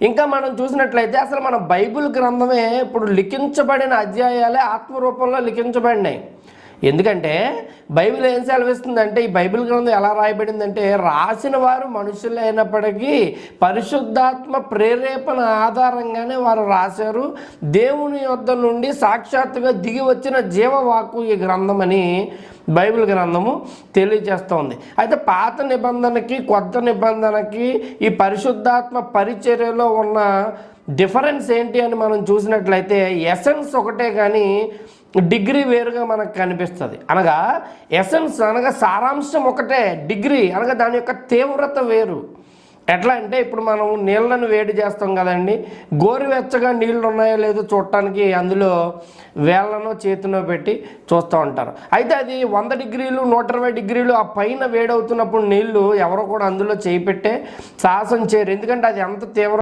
ఇంకా మనం చూసినట్లయితే అసలు మన బైబిల్ గ్రంథమే ఇప్పుడు లిఖించబడిన అధ్యాయాలే ఆత్మరూపంలో లిఖించబడినాయి. ఎందుకంటే బైబిల్ ఏం సెలవిస్తుందంటే, ఈ బైబిల్ గ్రంథం ఎలా రాయబడిందంటే, రాసిన వారు మనుషులు అయినప్పటికీ పరిశుద్ధాత్మ ప్రేరేపణ ఆధారంగానే వారు రాశారు. దేవుని యొద్ద నుండి సాక్షాత్తుగా దిగి వచ్చిన జీవవాక్కు ఈ గ్రంథం అని బైబిల్ గ్రంథము తెలియజేస్తోంది. అయితే పాత నిబంధనకి కొత్త నిబంధనకి ఈ పరిశుద్ధాత్మ పరిచర్యలో ఉన్న డిఫరెన్స్ ఏంటి అని మనం చూసినట్లయితే ఎసెన్స్ ఒకటే కానీ డిగ్రీ వేరుగా మనకు కనిపిస్తుంది. అనగా ఎసెన్స్ అనగా సారాంశం ఒకటే, డిగ్రీ అనగా దాని యొక్క తీవ్రత వేరు. ఎట్లా అంటే ఇప్పుడు మనం నీళ్ళను వేడి చేస్తాం కదండి, గోరువెచ్చగా నీళ్ళు ఉన్నాయో లేదో చూడటానికి అందులో వేళ్ళను చేతిలో పెట్టి చూస్తూ ఉంటారు. అయితే అది 100 డిగ్రీలు 120 డిగ్రీలు ఆ పైన వేడవుతున్నప్పుడు నీళ్ళు ఎవరో కూడా అందులో చేయి పెట్టే సాహసం చేయరు. ఎందుకంటే అది ఎంత తీవ్ర